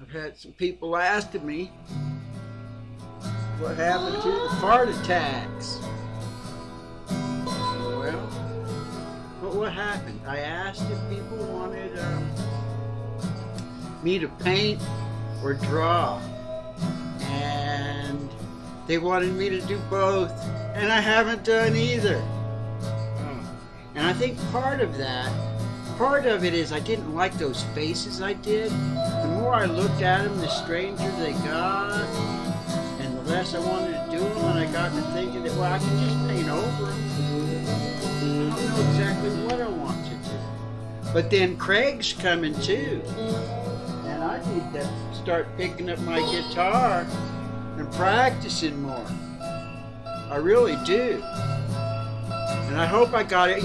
I've had some people asking me what happened to the fart attacks. Well, what happened? I asked if people wanted me to paint or draw, and they wanted me to do both, and I haven't done either. And I think part of it is I didn't like those faces I did. The more I looked at them, the stranger they got, and the less I wanted to do them, and I got to thinking that, well, I can just paint over them. I don't know exactly what I want to do. But then Craig's coming too, and I need to start picking up my guitar and practicing more. I really do. And I hope I got it,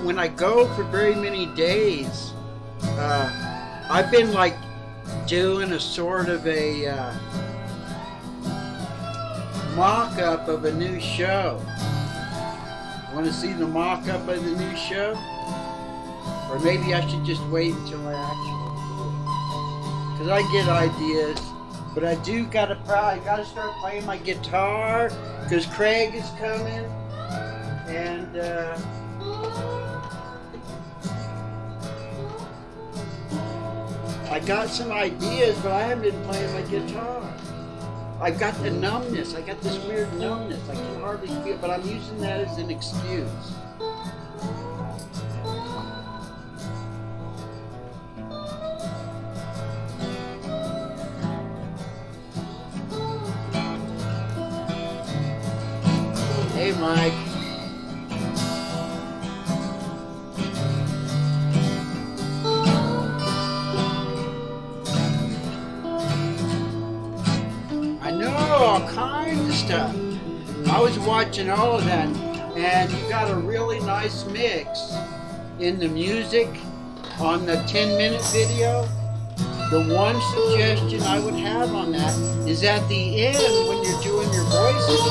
when I go for very many days, I've been like doing a sort of a mock-up of a new show. Want to see the mock-up of the new show? Or maybe I should just wait until I actually do it. Because I get ideas, but I gotta start playing my guitar, because Craig is coming. And I got some ideas, but I haven't been playing my guitar. I've got the numbness. I got this weird numbness. I can hardly feel, but I'm using that as an excuse. Hey, Mike. I know all kinds of stuff. I was watching all of that, and you got a really nice mix in the music on the 10-minute video. The one suggestion I would have on that is at the end, when you're doing your voices,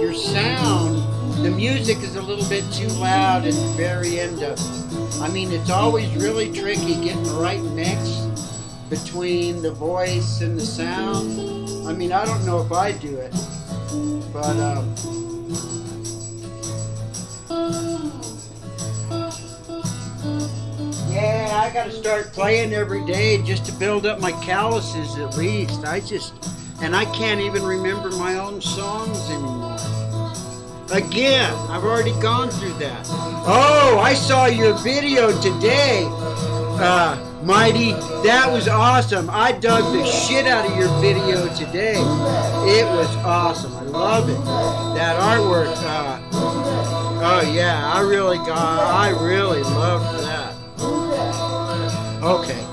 your sound, the music is a little bit too loud at the very end of it. I mean, it's always really tricky getting the right mix between the voice and the sound. I mean, I don't know if I do it, but yeah, I gotta start playing every day just to build up my calluses at least. And I can't even remember my own songs anymore. Again, I've already gone through that. Oh, I saw your video today, Mighty. That was awesome. I dug the shit out of your video today. It was awesome. I love it. That artwork. Oh yeah, I really loved that. Okay,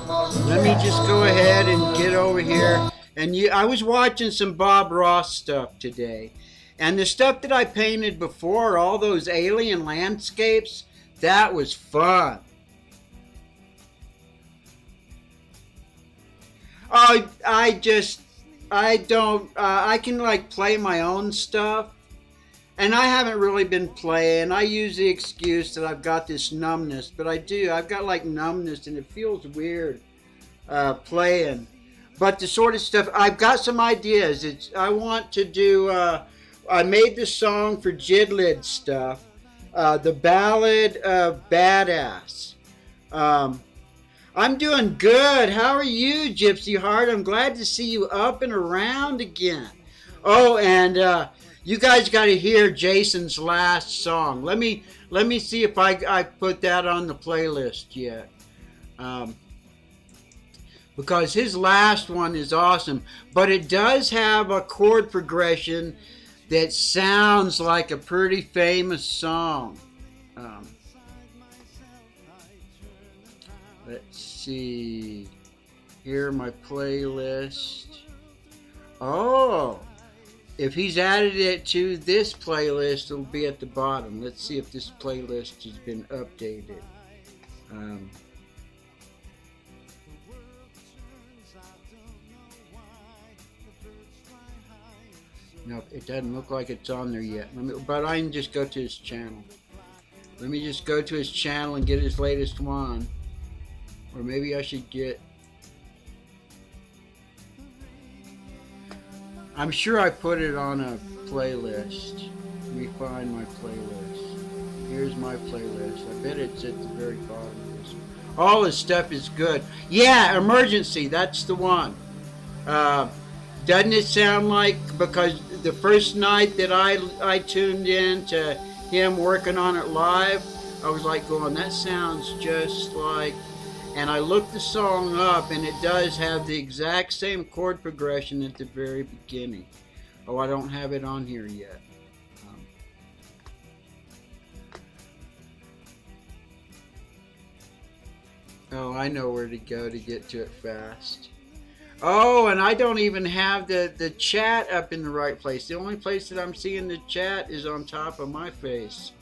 let me just go ahead and get over here. And I was watching some Bob Ross stuff today. And the stuff that I painted before, all those alien landscapes, that was fun. I can like play my own stuff. And I haven't really been playing. I use the excuse that I've got this numbness, but I've got like numbness and it feels weird playing. But the sort of stuff, I've got some ideas. I want to do, I made this song for Jidlid stuff, the Ballad of Badass. I'm doing good. How are you, Gypsy Heart? I'm glad to see you up and around again. Oh, and you guys got to hear Jason's last song. Let me see if I put that on the playlist yet. Because his last one is awesome. But it does have a chord progression that sounds like a pretty famous song. Let's see. Here, my playlist. Oh, if he's added it to this playlist, it'll be at the bottom. Let's see if this playlist has been updated. No, it doesn't look like it's on there yet. But I can just go to his channel. Let me just go to his channel and get his latest one. Or maybe I should get... I'm sure I put it on a playlist. Let me find my playlist. Here's my playlist. I bet it's at the very bottom of this. All this stuff is good. Yeah, Emergency. That's the one. Doesn't it sound like, because the first night that I tuned in to him working on it live, I was like going, that sounds just like, and I looked the song up and it does have the exact same chord progression at the very beginning. Oh, I don't have it on here yet. Oh, I know where to go to get to it fast. Oh, and I don't even have the chat up in the right place. The only place that I'm seeing the chat is on top of my face.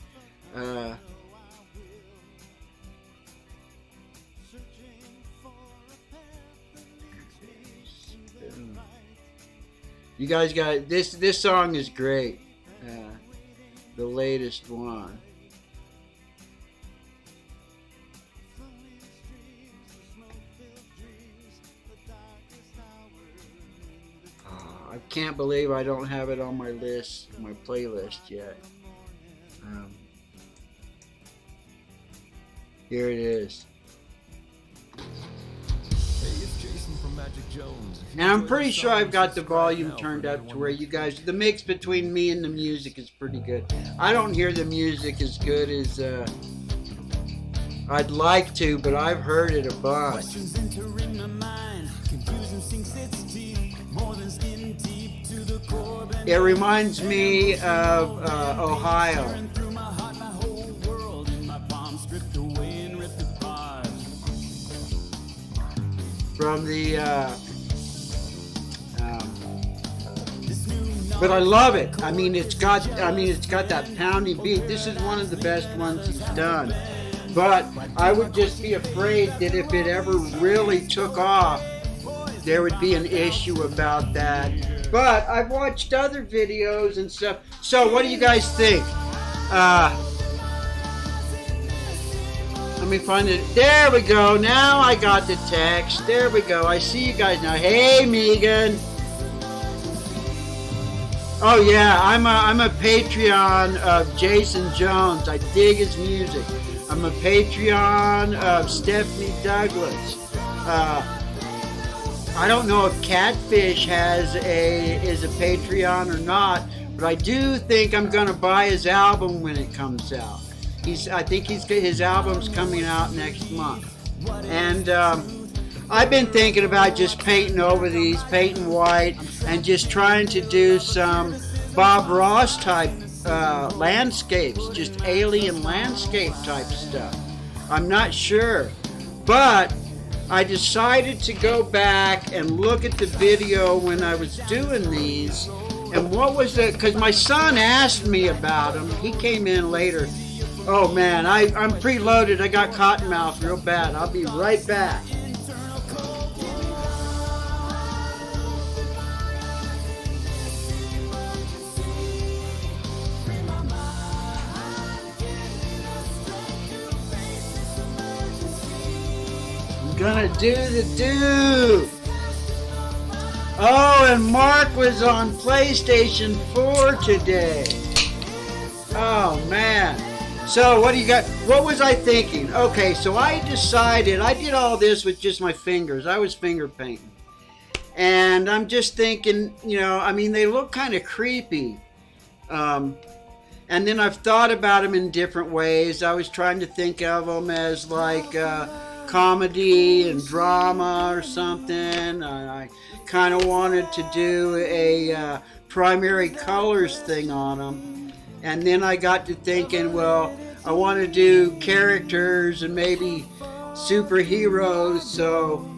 You guys got this. This song is great. The latest one. I can't believe I don't have it on my list, my playlist yet. Here it is. And I'm pretty sure I've got the volume turned up to where you guys, the mix between me and the music is pretty good. I don't hear the music as good as I'd like to, but I've heard it a bunch. It reminds me of Ohio. From the, but I love it. I mean, it's got that pounding beat. This is one of the best ones he's done. But I would just be afraid that if it ever really took off, there would be an issue about that. But I've watched other videos and stuff. So what do you guys think? Let me find it. There we go. Now I got the text. There we go. I see you guys now. Hey, Megan. Oh yeah, I'm a Patreon of Jason Jones. I dig his music. I'm a Patreon of Stephanie Douglas. I don't know if Catfish is a Patreon or not, but I do think I'm gonna buy his album when it comes out. I think his album's coming out next month, and I've been thinking about just painting over these, painting white, and just trying to do some Bob Ross type landscapes, just alien landscape type stuff. I'm not sure, but I decided to go back and look at the video when I was doing these, and what was it? Because my son asked me about them. He came in later. Oh man, I'm preloaded. I got cottonmouth real bad. I'll be right back. I'm gonna do the do. Oh, and Mark was on PlayStation 4 today. Oh man. So what do you got? What was I thinking? Okay, so I decided, I did all this with just my fingers. I was finger painting. And I'm just thinking, you know, I mean, they look kind of creepy. And then I've thought about them in different ways. I was trying to think of them as like comedy and drama or something. I kind of wanted to do a primary colors thing on them. And then I got to thinking, well, I want to do characters and maybe superheroes, so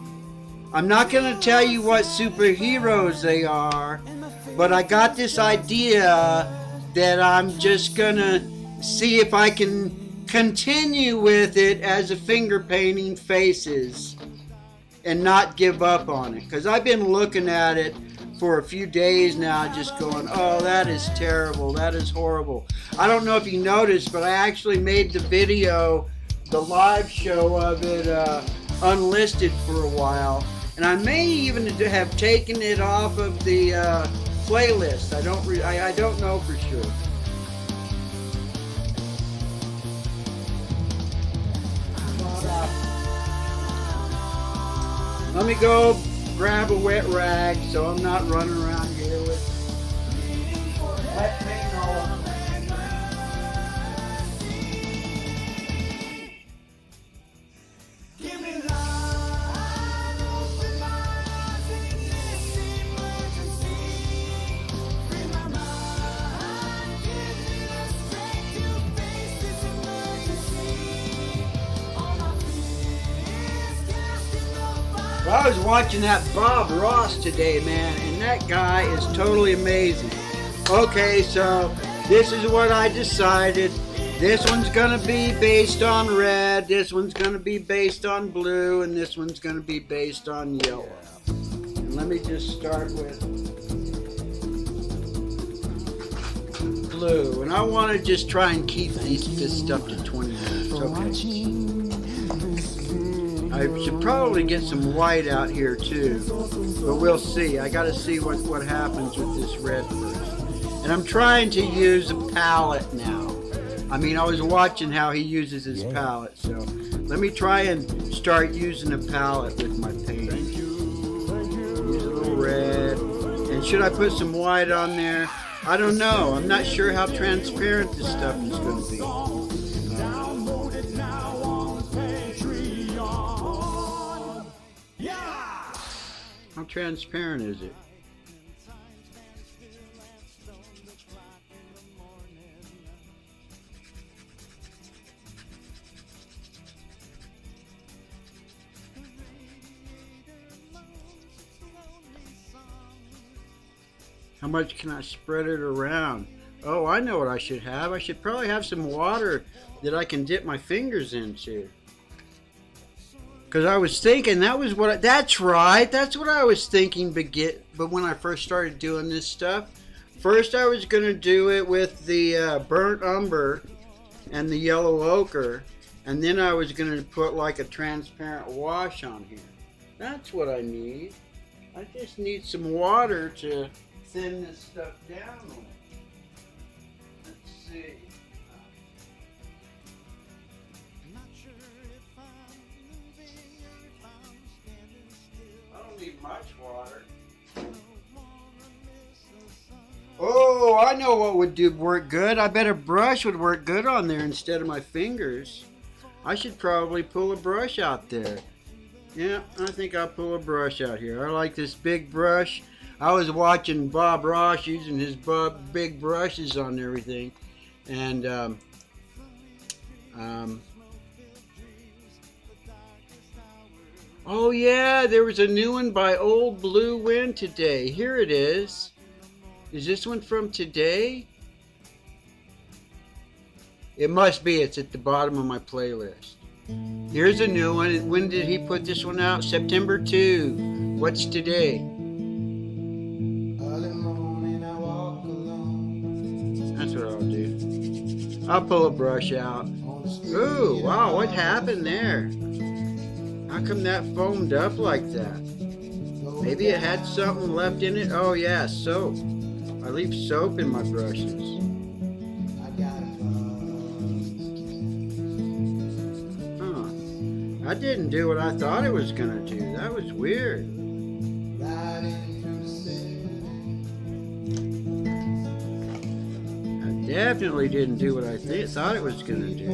I'm not going to tell you what superheroes they are, but I got this idea that I'm just going to see if I can continue with it as a finger painting faces and not give up on it, because I've been looking at it for a few days now, just going, oh, that is terrible, that is horrible. I don't know if you noticed, but I actually made the video, the live show of it, unlisted for a while, and I may even have taken it off of the playlist. I don't know for sure. Let me go grab a wet rag so I'm not running around here with wet paint all over. Well, I was watching that Bob Ross today, man, and that guy is totally amazing. Okay, so this is what I decided. This one's gonna be based on red, this one's gonna be based on blue, and this one's gonna be based on yellow. And let me just start with blue. And I want to just try and keep this stuff to 20 minutes. Okay. I should probably get some white out here too, but we'll see. I got to see what happens with this red first. And I'm trying to use a palette now. I mean, I was watching how he uses his palette, so let me try and start using a palette with my paint. Use a little red. And should I put some white on there? I don't know. I'm not sure how transparent this stuff is going to be. How transparent is it? How much can I spread it around? Oh, I know what I should have. I should probably have some water that I can dip my fingers into. Because I was thinking that's right. That's what I was thinking, but when I first started doing this stuff. First I was going to do it with the burnt umber and the yellow ochre. And then I was going to put like a transparent wash on here. That's what I need. I just need some water to thin this stuff down a little. Let's see. I don't need much water. Oh, I know what would work good. I bet a brush would work good on there instead of my fingers. I should probably pull a brush out there. Yeah, I think I'll pull a brush out here. I like this big brush. I was watching Bob Ross using his big brushes on everything. And, oh yeah, there was a new one by Old Blue Wind today. Here it is. Is this one from today? It must be. It's at the bottom of my playlist. Here's a new one. When did he put this one out? September 2. What's today? That's what I'll do. I'll pull a brush out. Ooh, wow, what happened there? How come that foamed up like that? Maybe it had something left in it? Oh yeah, soap. I leave soap in my brushes. Huh. That didn't do what I thought it was gonna do. That was weird. Definitely didn't do what I thought it was going to do.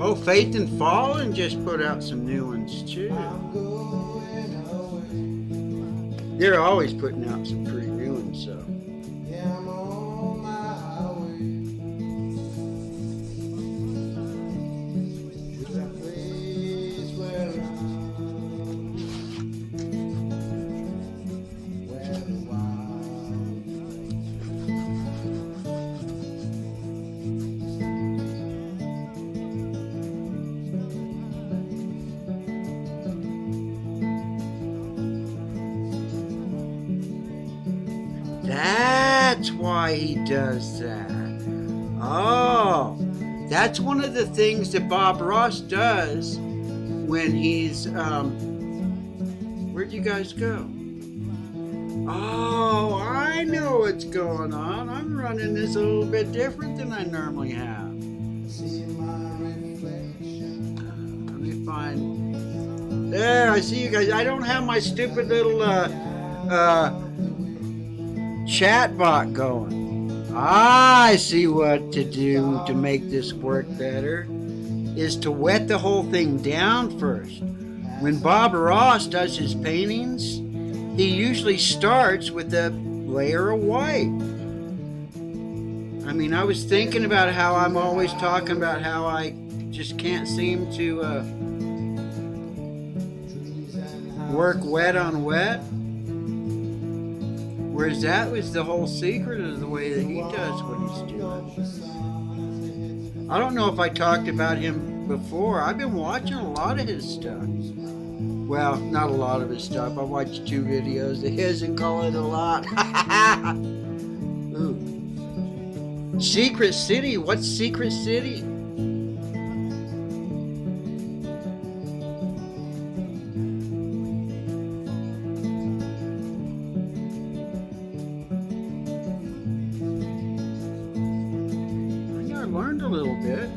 Oh, Faith and Fallen just put out some new ones too. They're always putting out some pretty new ones, so. that's why he does that. Oh, that's one of the things that Bob Ross does when he's, where'd you guys go? Oh, I know what's going on. I'm running this a little bit different than I normally have. Let me find, there, I see you guys. I don't have my stupid little, chat bot going. I see what to do to make this work better is to wet the whole thing down first. When Bob Ross does his paintings, he usually starts with a layer of white. I mean, I was thinking about how I'm always talking about how I just can't seem to work wet on wet. Whereas that was the whole secret of the way that he does what he's doing. I don't know if I talked about him before. I've been watching a lot of his stuff. Well, not a lot of his stuff. I watched 2 videos of his and call it a lot. Ooh. Secret City. What's Secret City? I learned a little bit.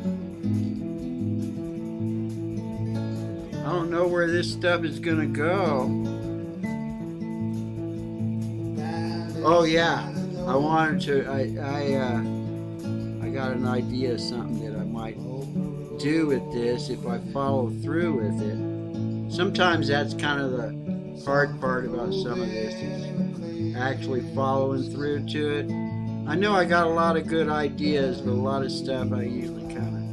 I don't know where this stuff is gonna go. Oh yeah, I wanted to. I got an idea of something that I might do with this if I follow through with it. Sometimes that's kind of the hard part about some of this is actually following through to it. I know I got a lot of good ideas, but a lot of stuff I usually kind of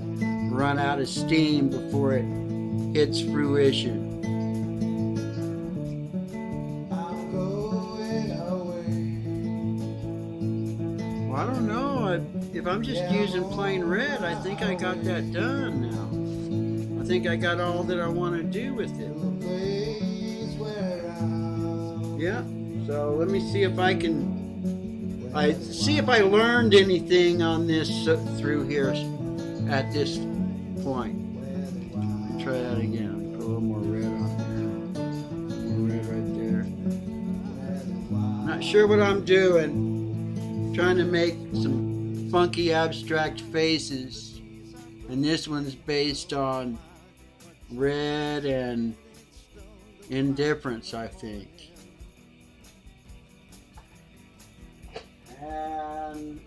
run out of steam before it hits fruition. Well, I don't know. If I'm just using plain red, I think I got that done now. I think I got all that I want to do with it. Yeah, so let me see if I can see if I learned anything on this through here at this point. Try that again. Put a little more red on there. More red right there. Not sure what I'm doing. Trying to make some funky abstract faces. And this one's based on red and indifference, I think. And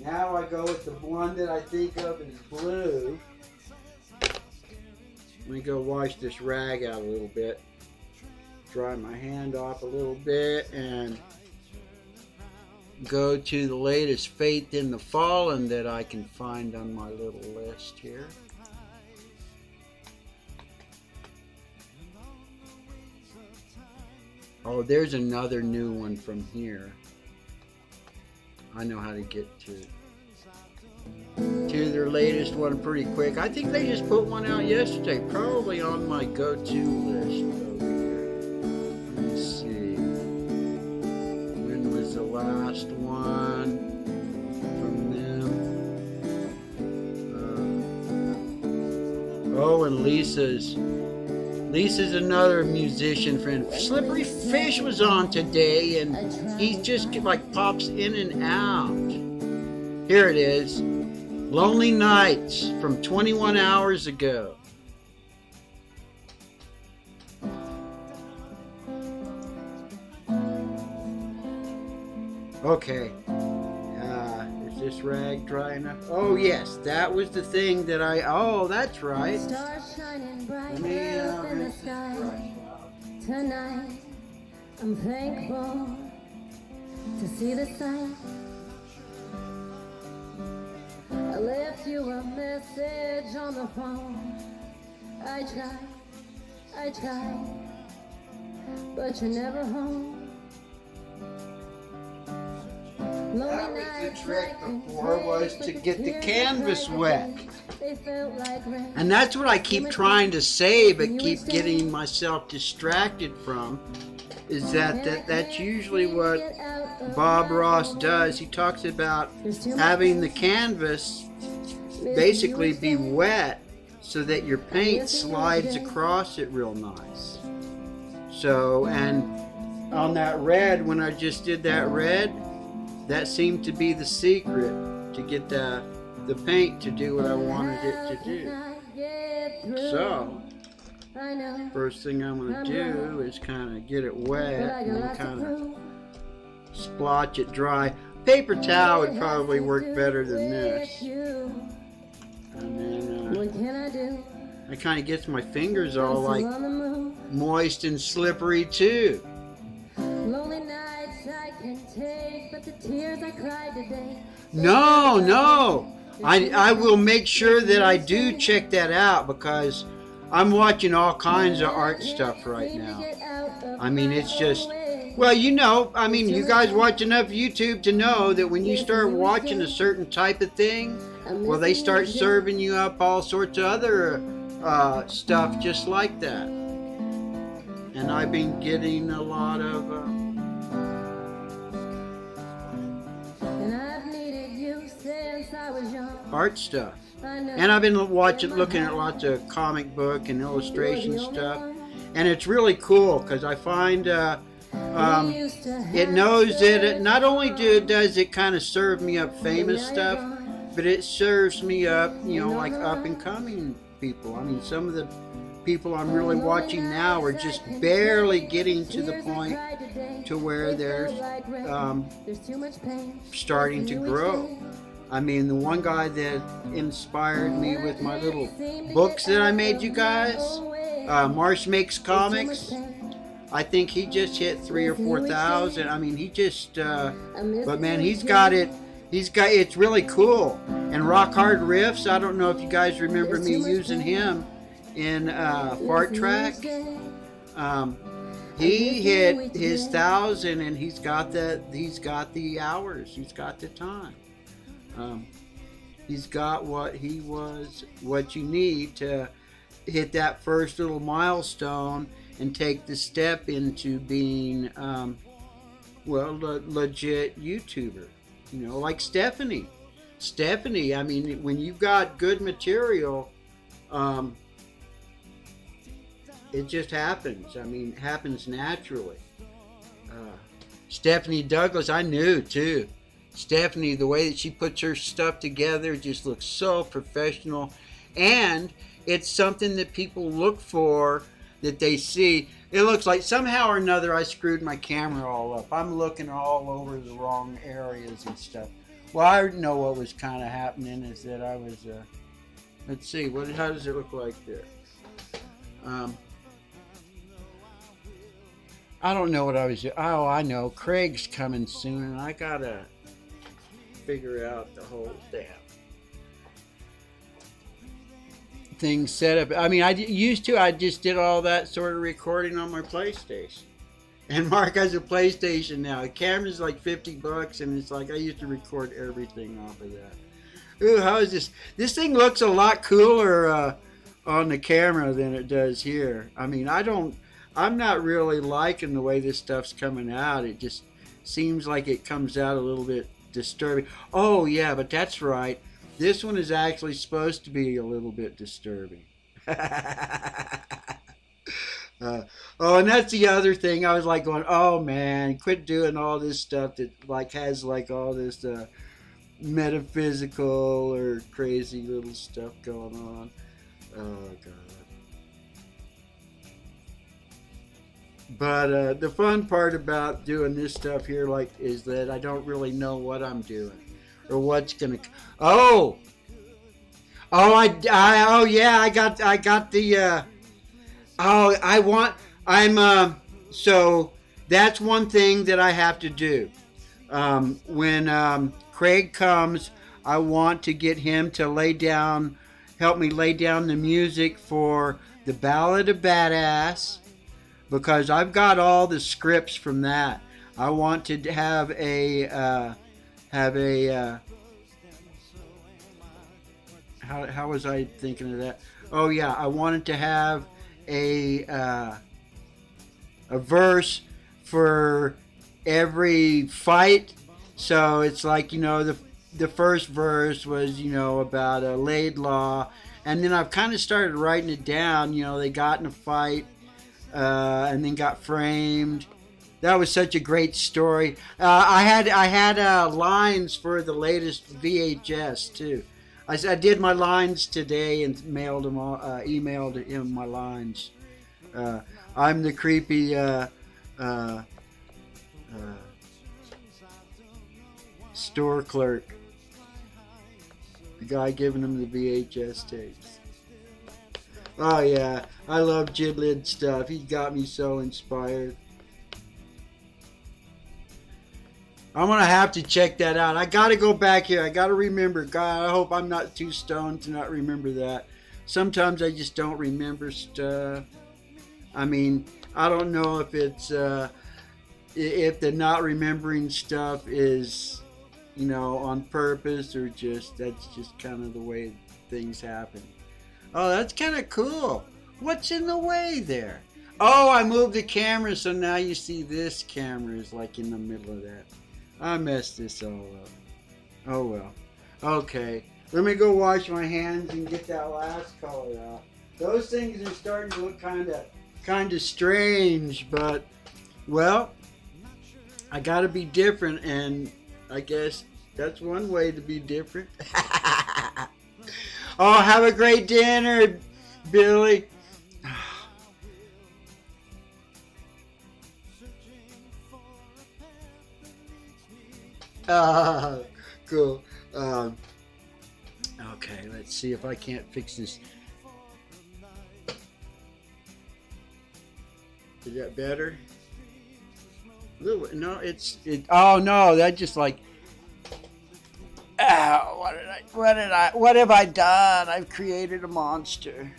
now I go with the one that I think of as blue. Let me go wash this rag out a little bit. Dry my hand off a little bit and go to the latest Faith in the Fallen that I can find on my little list here. Oh, there's another new one from here. I know how to get to their latest one pretty quick. I think they just put one out yesterday, probably on my go-to list over here. Let's see. When was the last one from them? Oh, and Lisa's another musician friend. Slippery Fish was on today, and he just like pops in and out. Here it is. Lonely Nights from 21 hours ago. Okay. Is this rag dry enough? Oh yes, that was the thing that oh, that's right. Stars shining bright in the sky. Tonight, I'm thankful to see the sun. I left you a message on the phone. I tried, but you're never home. That was the trick before, was to get the canvas wet. And that's what I keep trying to say, but keep getting myself distracted from, is that's usually what Bob Ross does. He talks about having the canvas basically be wet so that your paint slides across it real nice. So, and on that red, when I just did that red, that seemed to be the secret to get the paint to do what I wanted it to do. So, first thing I'm going to do is kind of get it wet and kind of splotch it dry. Paper towel would probably work better than this. And then it kind of gets my fingers all like moist and slippery too. Lonely nights I can take, but the tears I cried today. No. I will make sure that I do check that out, because I'm watching all kinds of art stuff right now. I mean, it's just, well, you know, I mean, you guys watch enough YouTube to know that when you start watching a certain type of thing, well, they start serving you up all sorts of other stuff just like that. And I've been getting a lot of art stuff. And I've been looking at lots of comic book and illustration stuff. And it's really cool, because I find it knows that it not only does it kind of serve me up famous stuff, but it serves me up, you know, like up and coming people. I mean, some of the people I'm really watching now are just barely getting to the point to where they're starting to grow. I mean, the one guy that inspired me with my little books that I made you guys, Marsh Makes Comics, I think he just hit 3,000 or 4,000. I mean, he just, but man, he's got it. It's really cool. And Rock Hard Riffs, I don't know if you guys remember me using him in Fart Track. He hit his 1,000, and he's got the hours. He's got the time. He's got what you need to hit that first little milestone and take the step into being, well, a legit YouTuber. You know, like Stephanie. Stephanie, I mean, when you've got good material, it just happens. I mean, it happens naturally. Stephanie Douglas, I knew too. Stephanie, the way that she puts her stuff together just looks so professional. And it's something that people look for, that they see. It looks like somehow or another I screwed my camera all up. I'm looking all over the wrong areas and stuff. Well, I know what was kind of happening is that I was, let's see, how does it look like there? I don't know what I was doing. Oh, I know. Craig's coming soon, and I gotta figure out the whole damn thing set up. I mean, I just did all that sort of recording on my PlayStation. And Mark has a PlayStation now. The camera's like $50, and it's like I used to record everything off of that. Ooh, how is this? This thing looks a lot cooler on the camera than it does here. I mean, I'm not really liking the way this stuff's coming out. It just seems like it comes out a little bit disturbing. Oh yeah, but that's right. This one is actually supposed to be a little bit disturbing. Oh, and that's the other thing. I was like going, oh man, quit doing all this stuff that like has like all this metaphysical or crazy little stuff going on. Oh god. But the fun part about doing this stuff here, like, is that I don't really know what I'm doing or what's gonna. Oh yeah, I got the. So that's one thing that I have to do. When Craig comes, I want to get him to help me lay down the music for the Ballad of Badass, because I've got all the scripts from that. I want to have a how was I thinking of that? Oh yeah, I wanted to have a verse for every fight. So it's like, you know, the first verse was, you know, about a Laidlaw, and then I've kind of started writing it down. You know, they got in a fight, and then got framed. That was such a great story. I had lines for the latest VHS too. I did my lines today and mailed them all, emailed him my lines. I'm the creepy uh, store clerk, the guy giving him the VHS tapes. Oh yeah, I love Jidlid stuff. He got me so inspired. I'm gonna have to check that out. I gotta go back here. I gotta remember. God, I hope I'm not too stoned to not remember that. Sometimes I just don't remember stuff. I mean, I don't know if it's if the not remembering stuff is, you know, on purpose or just that's just kind of the way things happen. Oh, that's kind of cool. What's in the way there? Oh, I moved the camera, so now you see this camera is like in the middle of that. I messed this all up. Oh well. Okay, let me go wash my hands and get that last color out. Those things are starting to look kind of strange, but well, I got to be different, and I guess that's one way to be different. Oh, have a great dinner, Billy. Cool. Okay, let's see if I can't fix this. Is that better? No, oh no, that just like. Oh, what have I done? I've created a monster.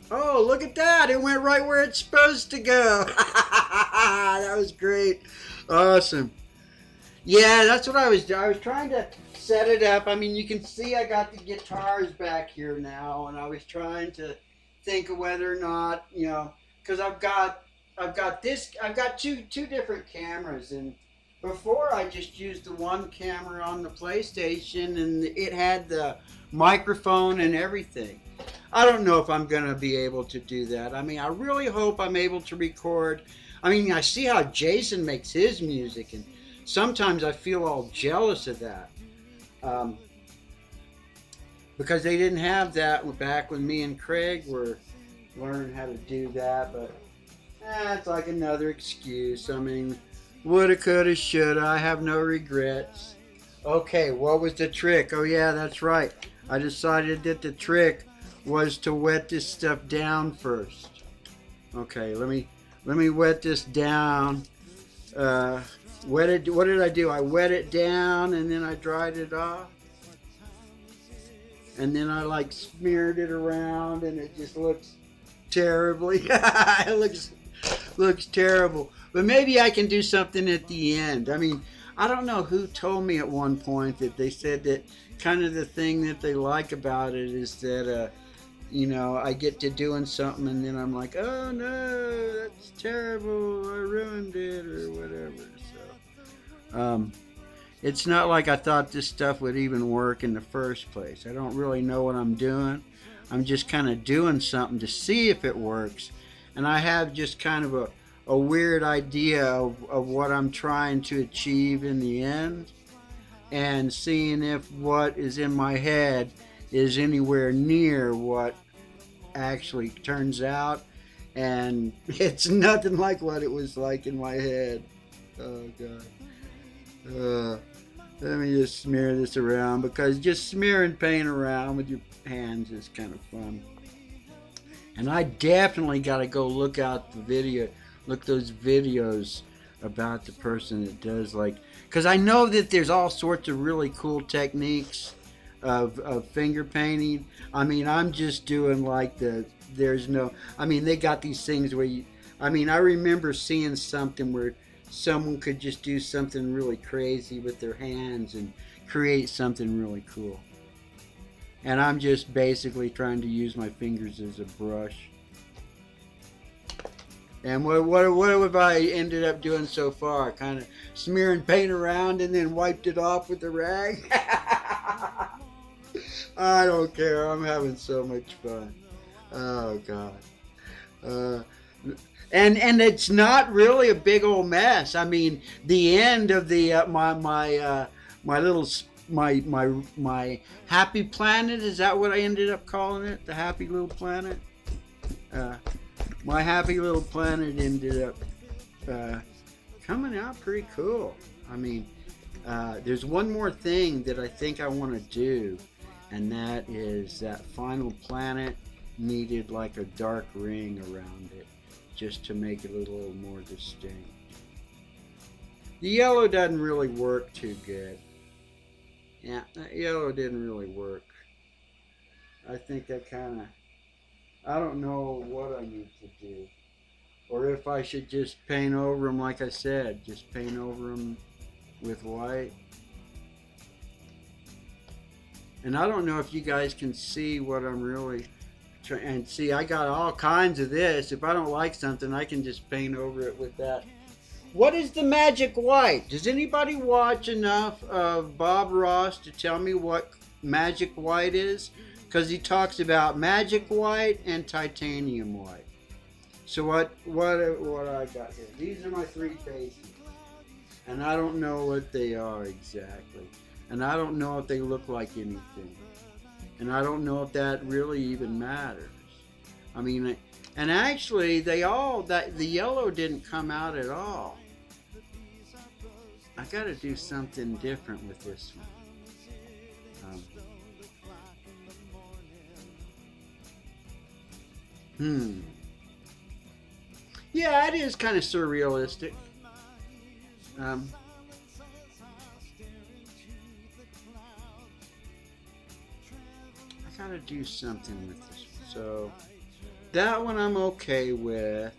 Oh, look at that! It went right where it's supposed to go. That was great. Awesome. Yeah, that's what I was doing. I was trying to set it up. I mean, you can see I got the guitars back here now, and I was trying to think of whether or not, you know, because I've got two different cameras, and before I just used the one camera on the PlayStation, and it had the microphone and everything. I don't know if I'm going to be able to do that. I mean, I really hope I'm able to record. I mean, I see how Jason makes his music, and sometimes I feel all jealous of that. Because they didn't have that back when me and Craig were learning how to do that, but it's like another excuse. I mean, woulda, coulda, shoulda. I have no regrets. Okay, what was the trick? Oh yeah, that's right. I decided that the trick was to wet this stuff down first. Okay, let me wet this down. What did I do? I wet it down and then I dried it off. And then I like smeared it around, and it just looks terribly. It looks terrible. But maybe I can do something at the end. I mean, I don't know who told me at one point that they said that kind of the thing that they like about it is that, you know, I get to doing something and then I'm like, oh no, that's terrible, I ruined it or whatever. So, it's not like I thought this stuff would even work in the first place. I don't really know what I'm doing. I'm just kind of doing something to see if it works. And I have just kind of a weird idea of what I'm trying to achieve in the end, and seeing if what is in my head is anywhere near what actually turns out, and it's nothing like what it was like in my head. Oh God. Let me just smear this around, because just smearing paint around with your hands is kind of fun. And I definitely got to go look those videos about the person that does, like, because I know that there's all sorts of really cool techniques of finger painting. I mean, I'm just doing like they got these things where I remember seeing something where someone could just do something really crazy with their hands and create something really cool. And I'm just basically trying to use my fingers as a brush. And what have I ended up doing so far? Kind of smearing paint around and then wiped it off with a rag? I don't care. I'm having so much fun. Oh God. Uh, and it's not really a big old mess. I mean, the end of the my little my happy planet, is that what I ended up calling it? The happy little planet. My happy little planet ended up coming out pretty cool. I mean, there's one more thing that I think I want to do, and that is that final planet needed like a dark ring around it just to make it a little more distinct. The yellow doesn't really work too good. Yeah, that yellow didn't really work. I think I don't know what I need to do. Or if I should just paint over them like I said, just paint over them with white. And I don't know if you guys can see what I'm really trying. And see, I got all kinds of this. If I don't like something, I can just paint over it with that. What is the magic white? Does anybody watch enough of Bob Ross to tell me what magic white is? Because he talks about magic white and titanium white. So what I got here? These are my three faces. And I don't know what they are exactly. And I don't know if they look like anything. And I don't know if that really even matters. I mean, and actually the yellow didn't come out at all. I got to do something different with this one. Yeah, it is kind of surrealistic. I gotta do something with this one. So that one I'm okay with.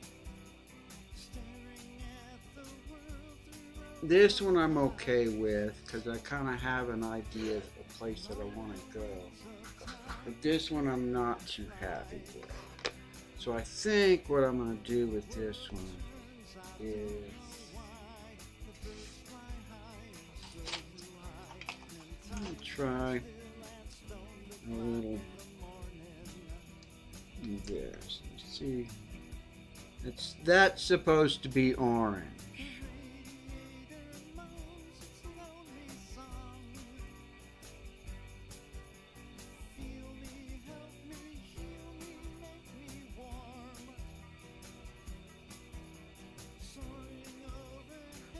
This one I'm okay with because I kind of have an idea of a place that I want to go. But this one I'm not too happy with. So I think what I'm going to do with this one is I'm going to try a little this. Let's see. That's supposed to be orange.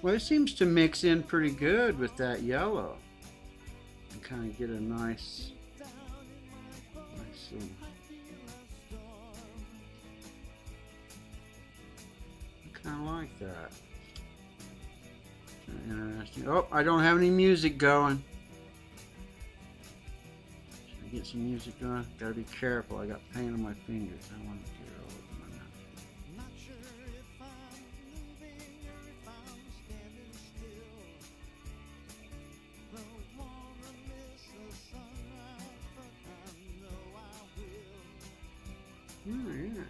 Well, it seems to mix in pretty good with that yellow and kind of get a nice little, I kind of like that. Interesting. Oh, I don't have any music going. Should I get some music going? Gotta be careful. I got paint on my fingers. I don't want to get it all over my mouth. Oh, yeah.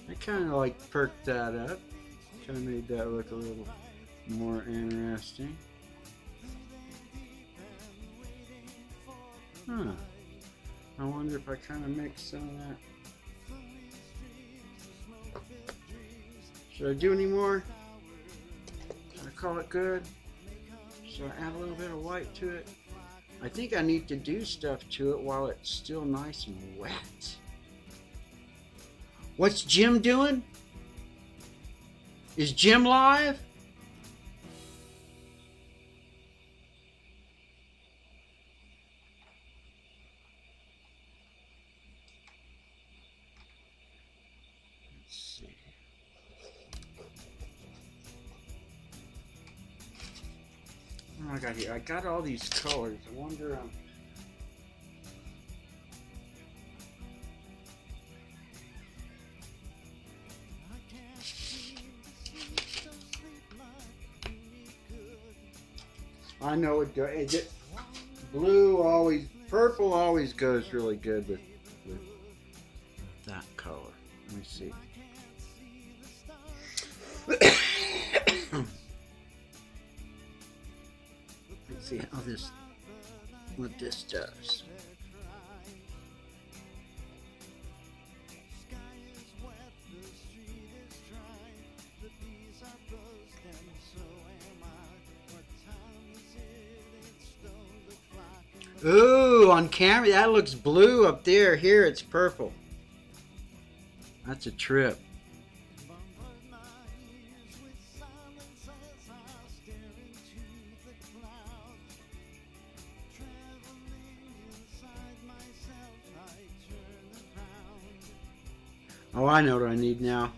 I kind of like perked that up. Kind of made that look a little more interesting. Huh. I wonder if I kind of mix some of that. Should I do any more? Should I call it good? Should I add a little bit of white to it? I think I need to do stuff to it while it's still nice and wet. What's Jim doing? Is Jim live? Let's see. What do I got here? I got all these colors. I wonder. I know it does. Purple always goes really good with that color. Let me see. See how this, what this does. Ooh, on camera, that looks blue up there. Here, it's purple. That's a trip. Oh, I know what I need now.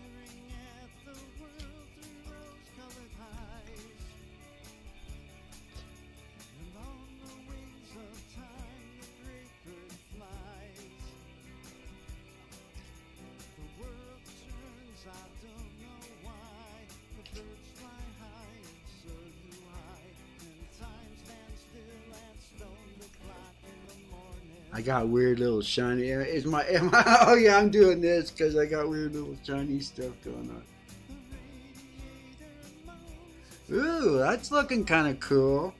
I got weird little shiny. Oh yeah, I'm doing this because I got weird little shiny stuff going on. Ooh, that's looking kind of cool.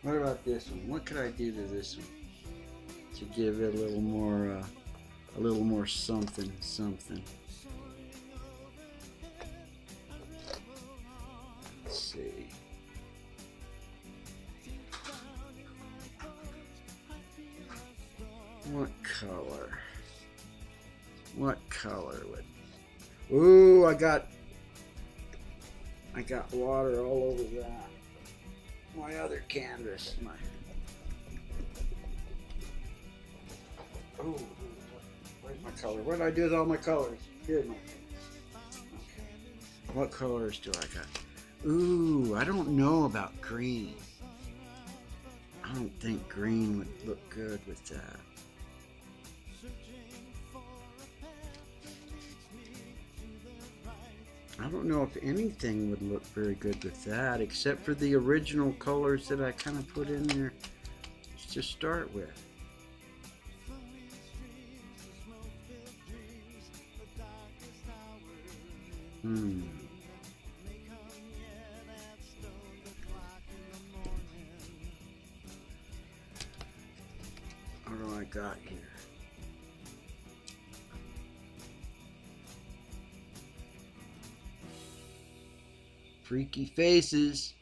What about this one? What could I do to this one to give it a little more something? Let's see. What color? What color would? Ooh, I got water all over that. My other canvas. Oh, where's my color? What did I do with all my colors? Here's my. Okay. What colors do I got? Ooh, I don't know about green. I don't think green would look good with that. I don't know if anything would look very good with that, except for the original colors that I kind of put in there to start with. What do I got here? Freaky faces.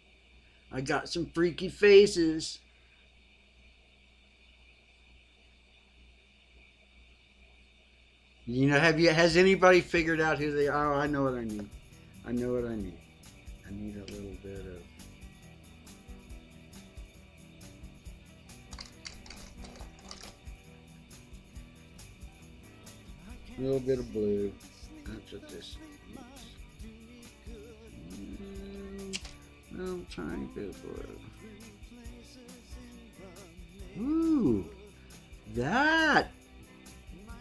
I got some freaky faces. You know, has anybody figured out who they are? Oh, I know what I need. I know what I need. I need a little bit of blue. That's what this needs. Little tiny bit of blue. Ooh, that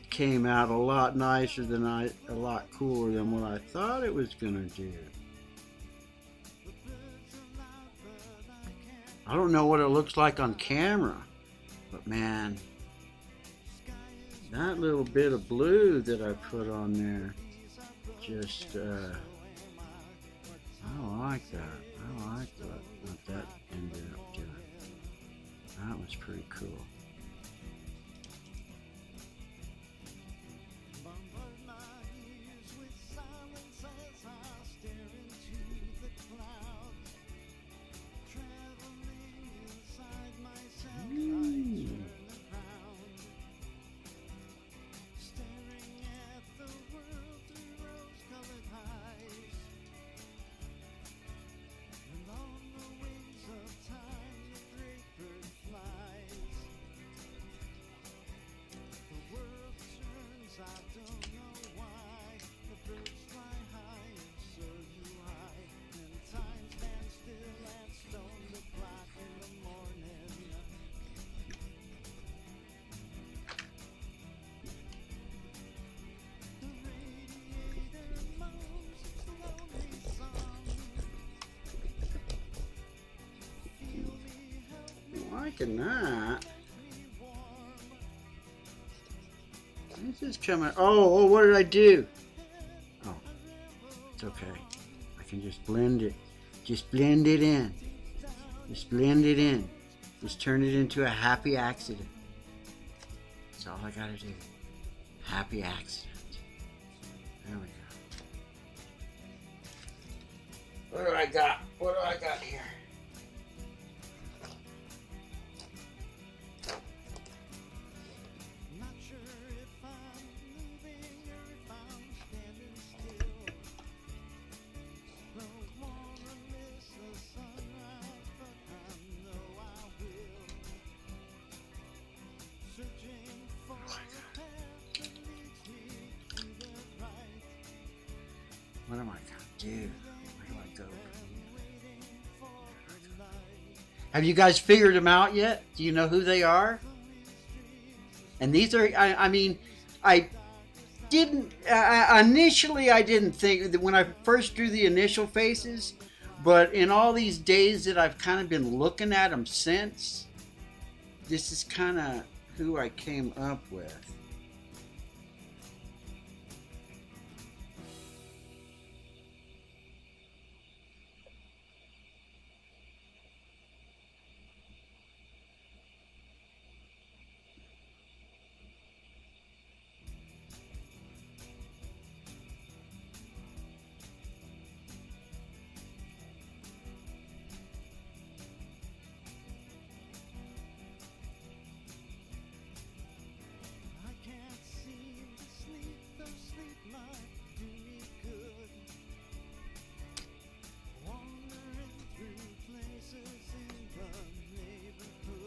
came out a lot nicer than a lot cooler than what I thought it was gonna do. I don't know what it looks like on camera, but man, that little bit of blue that I put on there, just, I like that. I like what that ended up doing. That was pretty cool. Liking that. This is coming. Oh, what did I do? Oh, it's okay. I can just blend it. Just blend it in. Just blend it in. Just turn it into a happy accident. That's all I gotta do. Happy accident. There we go. What do I got? What do I got here? What am I gonna do? Where do I go? Have you guys figured them out yet? Do you know who they are? And these are, I mean, I didn't, initially I didn't think, that when I first drew the initial faces, but in all these days that I've kind of been looking at them since, this is kind of who I came up with.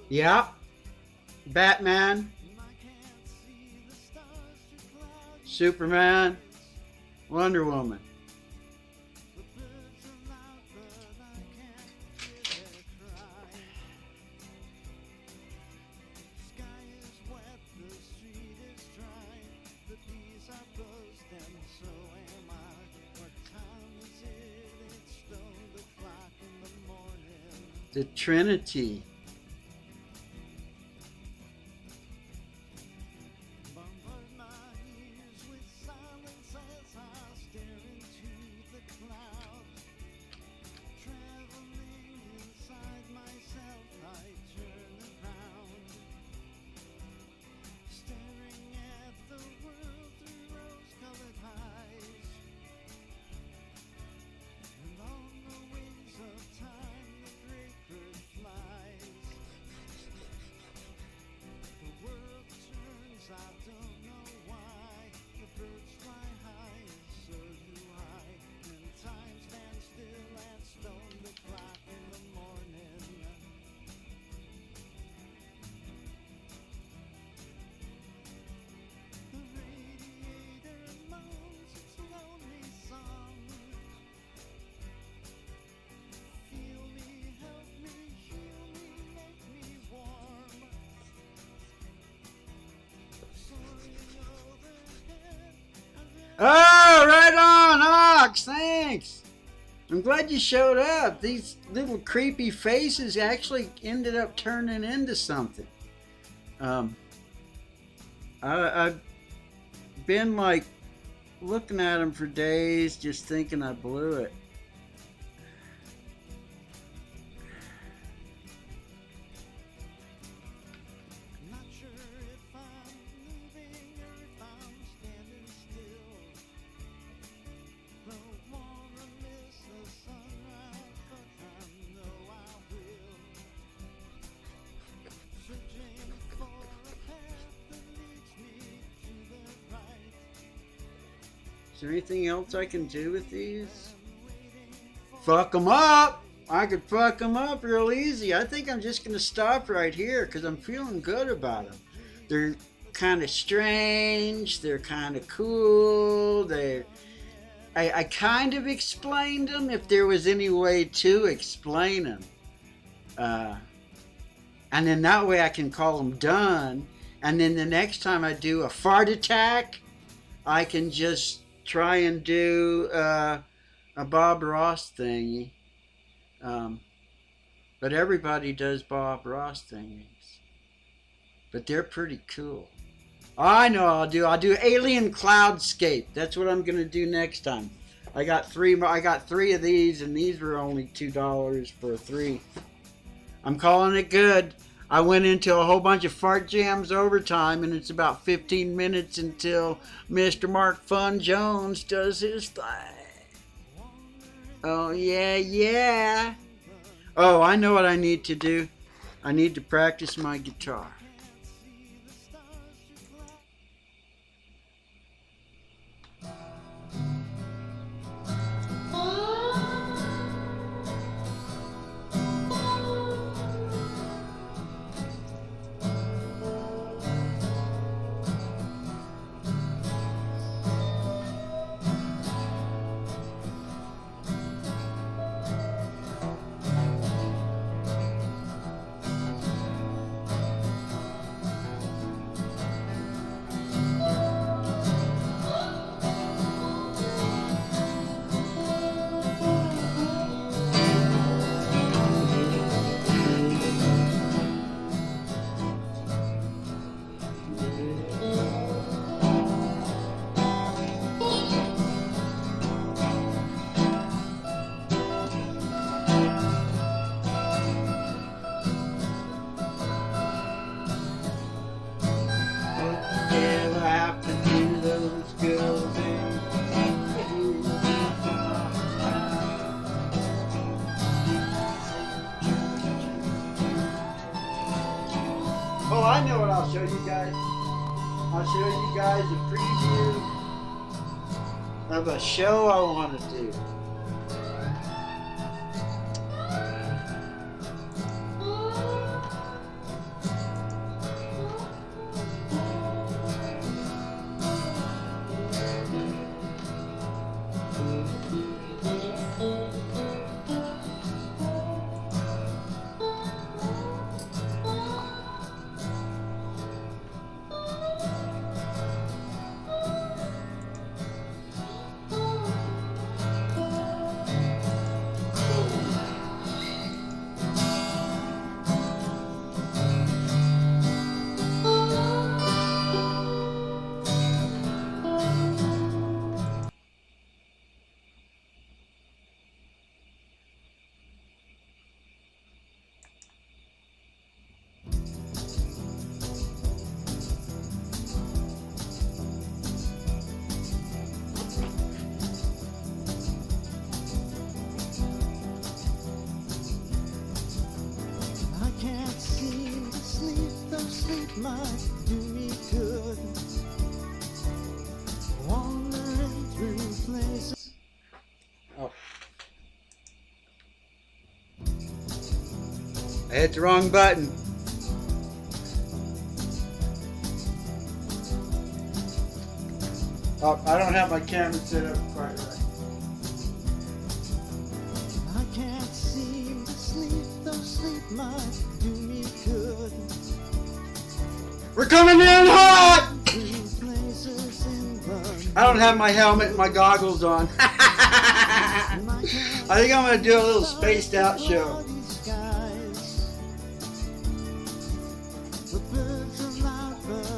Yeah, Batman, Superman, Wonder Woman. The Trinity. Oh, right on, Ox, thanks. I'm glad you showed up. These little creepy faces actually ended up turning into something. I've been like looking at them for days, just thinking I blew it. Is there anything else I can do with these? Fuck them up! I could fuck them up real easy. I think I'm just going to stop right here because I'm feeling good about them. They're kind of strange. They're kind of cool. I kind of explained them if there was any way to explain them. And then that way I can call them done. And then the next time I do a fart attack, I can just try and do a Bob Ross thingy. But everybody does Bob Ross thingies. But they're pretty cool. I know I'll do Alien Cloudscape. That's what I'm gonna do next time. I got three of these, and these were only $2 for 3. I'm calling it good. I went into a whole bunch of fart jams overtime, and it's about 15 minutes until Mr. Mark Fun Jones does his thing. Oh, yeah, yeah. Oh, I know what I need to do. I need to practice my guitar. Oh, I know what I'll show you guys. I'll show you guys a preview of a show I want to do. Might do me good. Wandering through places. Oh. I hit the wrong button. Oh, I don't have my camera set up quite right. I can't seem to sleep, though sleep might do me good. We're coming in hot! I don't have my helmet and my goggles on. I think I'm going to do a little spaced out show.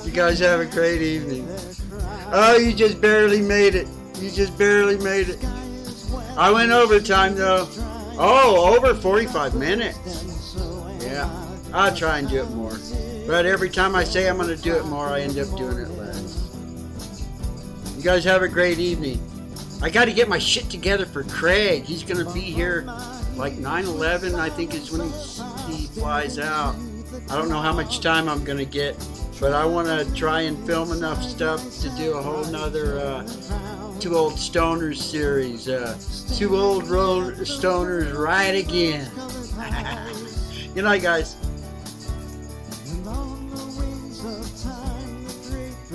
You guys have a great evening. Oh, you just barely made it. You just barely made it. I went overtime though. Oh, over 45 minutes. Yeah, I'll try and do it more. But every time I say I'm going to do it more, I end up doing it less. You guys have a great evening. I got to get my shit together for Craig. He's going to be here like 9/11, I think is when he flies out. I don't know how much time I'm going to get, but I want to try and film enough stuff to do a whole nother Two Old Stoners series. Two Old Road Stoners Ride Again. Good night, guys.